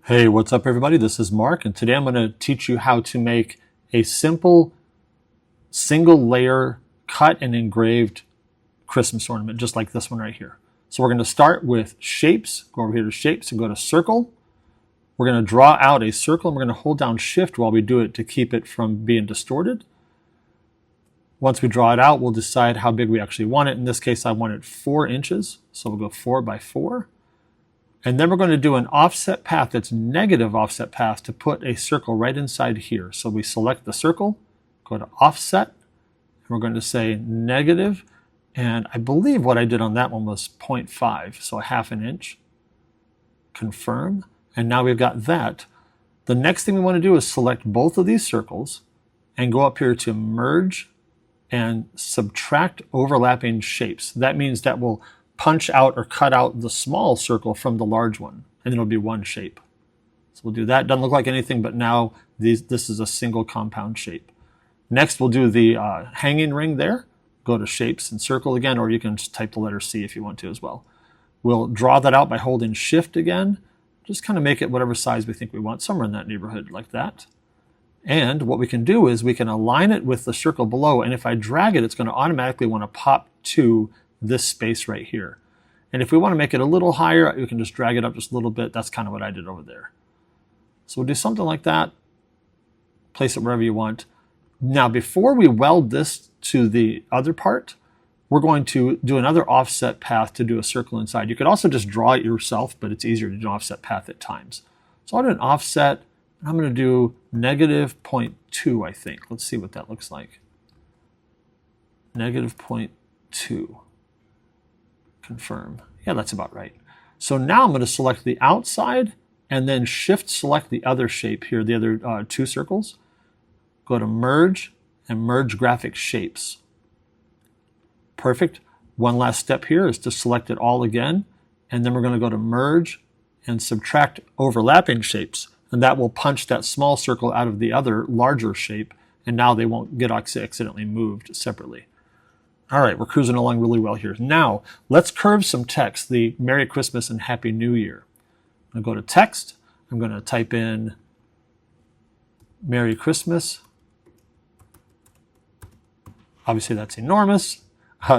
Hey, what's up everybody? This is Mark, and today I'm going to teach you how to make a simple single layer cut and engraved Christmas ornament, just like this one right here. So we're going to start with shapes. Go over here to shapes and go to circle. We're going to draw out a circle, and we're going to hold down shift while we do it to keep it from being distorted. Once we draw it out, we'll decide how big we actually want it. In this case, I want it 4 inches, so we'll go 4 by 4. And then we're going to do an offset path that's negative offset path to put a circle right inside here. So we select the circle, go to offset, and we're going to say negative. And I believe what I did on that one was 0.5, so a half an inch. Confirm. And now we've got that. The next thing we want to do is select both of these circles and go up here to merge and subtract overlapping shapes. That means that will punch out or cut out the small circle from the large one, and it'll be one shape. So we'll do that. Doesn't look like anything, but now this is a single compound shape. Next, we'll do the hanging ring there. Go to shapes and circle again, or you can just type the letter C if you want to as well. We'll draw that out by holding shift again. Just kind of make it whatever size we think we want, somewhere in that neighborhood like that. And what we can do is we can align it with the circle below, and if I drag it, it's going to automatically want to pop to this space right here. And if we want to make it a little higher, we can just drag it up just a little bit. That's kind of what I did over there. So we'll do something like that. Place it wherever you want. Now, before we weld this to the other part, we're going to do another offset path to do a circle inside. You could also just draw it yourself, but it's easier to do an offset path at times. So I'll do an offset, and I'm going to do negative 0.2, I think. Let's see what that looks like. Negative 0.2. Confirm. Yeah, that's about right. So now I'm going to select the outside and then shift select the other shape here, the other 2 circles. Go to merge and merge graphic shapes. Perfect. One last step here is to select it all again, and then we're going to go to merge and subtract overlapping shapes, and that will punch that small circle out of the other larger shape, and now they won't get accidentally moved separately. All right, we're cruising along really well here. Now, let's curve some text, the Merry Christmas and Happy New Year. I'm going to go to text. I'm going to type in Merry Christmas. Obviously, that's enormous.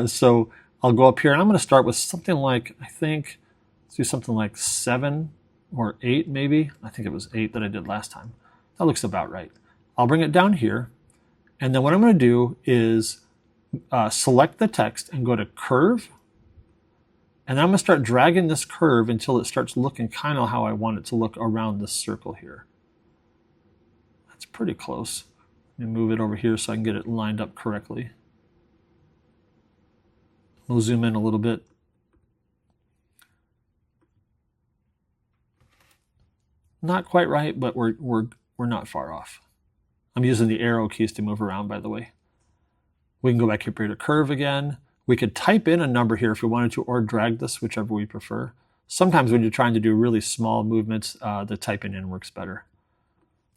So I'll go up here, and I'm going to start with something like, I think, let's do something like 7 or 8 maybe. I think it was 8 that I did last time. That looks about right. I'll bring it down here, and then what I'm going to do is select the text and go to curve, and then I'm going to start dragging this curve until it starts looking kind of how I want it to look around this circle here. That's pretty close. Let me move it over here so I can get it lined up correctly. We'll zoom in a little bit. Not quite right, but we're not far off. I'm using the arrow keys to move around, by the way. We can go back here to curve again. We could type in a number here if we wanted to, or drag this, whichever we prefer. Sometimes when you're trying to do really small movements, the typing in works better.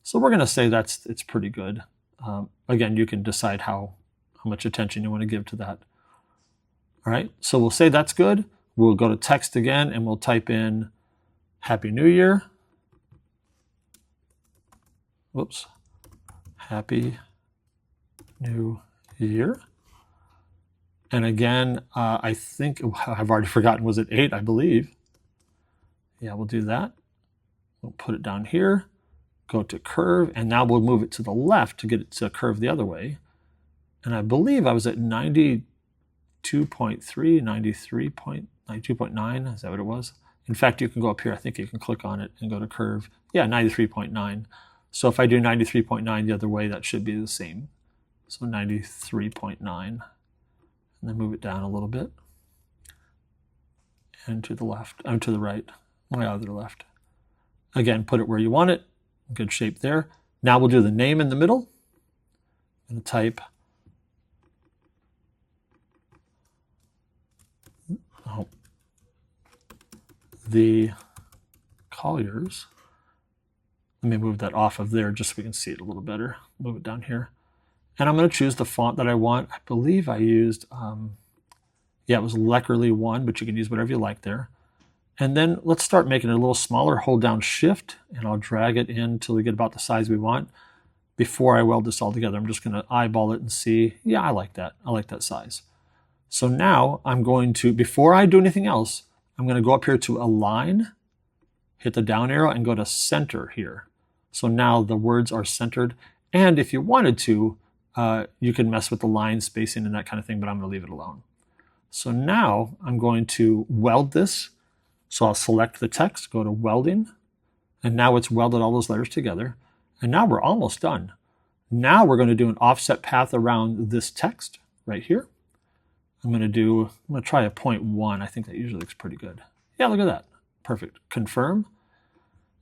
So we're going to say it's pretty good. Again, you can decide how much attention you want to give to that. All right, so we'll say that's good. We'll go to text again, and we'll type in Happy New Year. Whoops. Happy New Year. And again, I think, I've already forgotten, was it 8, I believe. Yeah, we'll do that. We'll put it down here, go to curve, and now we'll move it to the left to get it to curve the other way. And I believe I was at 92.3, 92.9, is that what it was? In fact, you can go up here, I think you can click on it and go to curve. Yeah, 93.9. So if I do 93.9 the other way, that should be the same. So 93.9, and then move it down a little bit, and to the left, to the right, my other left. Again, put it where you want it. Good shape there. Now we'll do the name in the middle. I'm going to type the Colliers. Let me move that off of there just so we can see it a little better. Move it down here. And I'm going to choose the font that I want. I believe I used, it was Leckerly 1, but you can use whatever you like there. And then let's start making it a little smaller. Hold down Shift, and I'll drag it in until we get about the size we want. Before I weld this all together, I'm just going to eyeball it and see, yeah, I like that. I like that size. So now I'm going to, before I do anything else, I'm going to go up here to Align, hit the down arrow, and go to Center here. So now the words are centered. And if you wanted to, you can mess with the line spacing and that kind of thing, but I'm going to leave it alone. So now I'm going to weld this. So I'll select the text, go to Welding, and now it's welded all those letters together. And now we're almost done. Now we're going to do an offset path around this text right here. I'm going to try a 0.1. I think that usually looks pretty good. Yeah, look at that. Perfect. Confirm.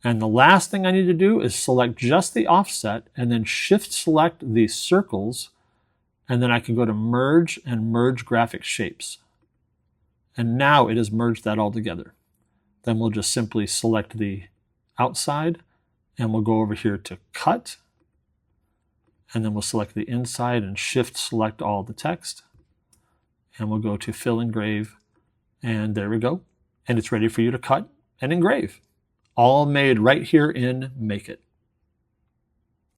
And the last thing I need to do is select just the offset and then Shift select these circles. And then I can go to Merge and Merge Graphic Shapes. And now it has merged that all together. Then we'll just simply select the outside and we'll go over here to Cut. And then we'll select the inside and Shift select all the text. And we'll go to Fill Engrave. And there we go. And it's ready for you to cut and engrave. All made right here in MakeIt.